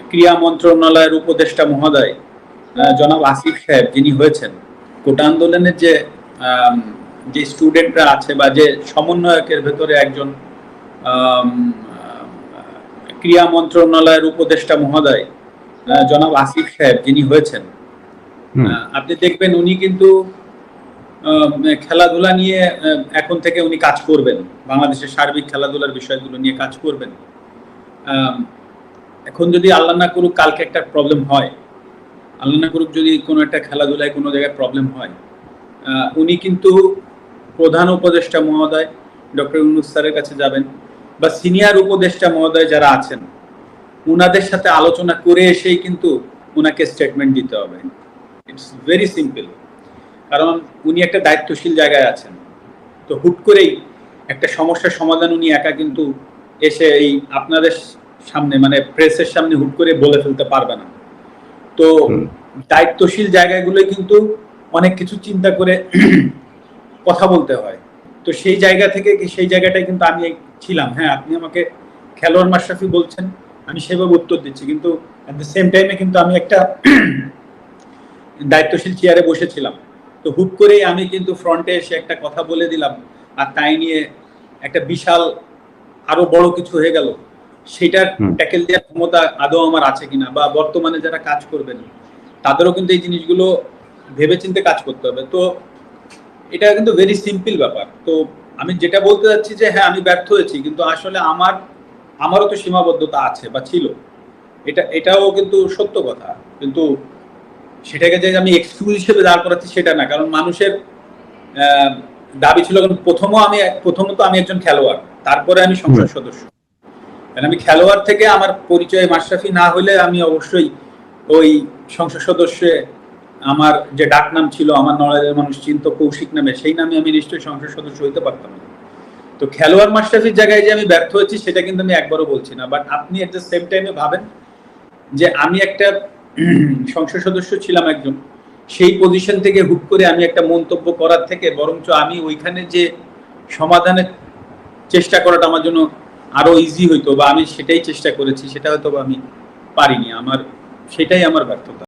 ক্রীড়া মন্ত্রণালয়ের উপদেষ্টা মহোদয় জনাব আসিফ সাহেব যিনি হয়েছেন, কোটা আন্দোলনের যে স্টুডেন্টরা আছে বা যে সমন্বয়কের ভেতরে একজন ক্রীড়া মন্ত্রণালয়ের উপদেষ্টা মহোদয় জনাব আসিফ সাহেব যিনি হয়েছেন, আপনি দেখবেন উনি কিন্তু খেলাধুলা নিয়ে এখন থেকে উনি কাজ করবেন, বাংলাদেশের সার্বিক খেলাধুলার বিষয়গুলো নিয়ে কাজ করবেন। এখন যদি আল্লাহ না করুক কালকে একটা প্রবলেম হয়, আল্লাহ না করুক যদি কোনো একটা খেলাধুলায় কোনো জায়গায় প্রবলেম হয়, উনি কিন্তু প্রধান উপদেষ্টা মহোদয় ডক্টর ইউনূস স্যারের কাছে যাবেন বা সিনিয়র উপদেষ্টা মহোদয় যারা আছেন উনাদের সাথে আলোচনা করে এসেই কিন্তু উনাকে স্টেটমেন্ট দিতে হবে। ইটস ভেরি সিম্পল, কারণ উনি একটা দায়িত্বশীল জায়গায় আছেন। তো হুট করেই একটা সমস্যার সমাধান উনি একা কিন্তু এসে এই আপনাদের সামনে মানে প্রেসের সামনে হুট করে বলে ফেলতে পারবে না। তো দায়িত্বশীল জায়গাগুলোই কিন্তু অনেক কিছু চিন্তা করে কথা বলতে হয়। তো সেই জায়গা থেকে সেই জায়গাটাই কিন্তু আমি ছিলাম। হ্যাঁ, আপনি আমাকে খেলোয়াড় মাশরাফি বলছেন, আমি সেভাবে উত্তর দিচ্ছি, কিন্তু অ্যাট দ্য সেম টাইমে কিন্তু আমি একটা দায়িত্বশীল চেয়ারে বসেছিলাম। তো হুট করেই আমি কিন্তু ফ্রন্টে এসে একটা কথা বলে দিলাম, আর তাই নিয়ে একটা বিশাল আরো বড় কিছু হয়ে গেল। সেটার ট্যাকেল দেওয়ার ক্ষমতা আদৌ আমার আছে কিনা, বা বর্তমানে যারা কাজ করবেন তাদেরও কিন্তু এই জিনিসগুলো ভেবেচিন্তে কাজ করতে হবে। তো এটা কিন্তু ভেরি সিম্পল ব্যাপার। তো আমি যেটা বলতে চাচ্ছি যে হ্যাঁ, আমি ব্যর্থ হয়েছি, কিন্তু আসলে আমারও তো সীমাবদ্ধতা আছে বা ছিল, এটাও কিন্তু সত্য কথা। কিন্তু সেটাকে যে আমি এক্সকিউজ হিসেবে দাঁড় করাচ্ছি সেটা না, কারণ মানুষের দাবি ছিল, প্রথমত আমি একজন খেলোয়াড়, তারপরে আমি সংসদ সদস্য। আমি খেলোয়াড় থেকে আমার পরিচয় মাশরাফি না হলে আমি অবশ্যই ওই সংসদ সদস্যে আমার যে ডাক নাম ছিল, আমার নলেজের মানুষ চিন্ত কৌশিক নামে, সেই নামে আমি নিশ্চয়ই সংসদ সদস্য হইতে পারতাম না। তো খেলোয়াড় মাশরাফির জায়গায় যে আমি ব্যর্থ হয়েছি সেটা কিন্তু আমি একবারও বলছি না। বাট আপনি এট দ্য সেম টাইমে ভাবেন যে আমি একটা সংসদ সদস্য ছিলাম একজন, সেই পজিশন থেকে হুট করে আমি একটা মন্তব্য করার থেকে বরঞ্চ আমি ওইখানে যে সমাধানের চেষ্টা করাটা আমার জন্য আরো ইজি হইতো, বা আমি সেটাই চেষ্টা করেছি, সেটা হয়তো আমি পারিনি। সেটাই আমার ব্যর্থতা।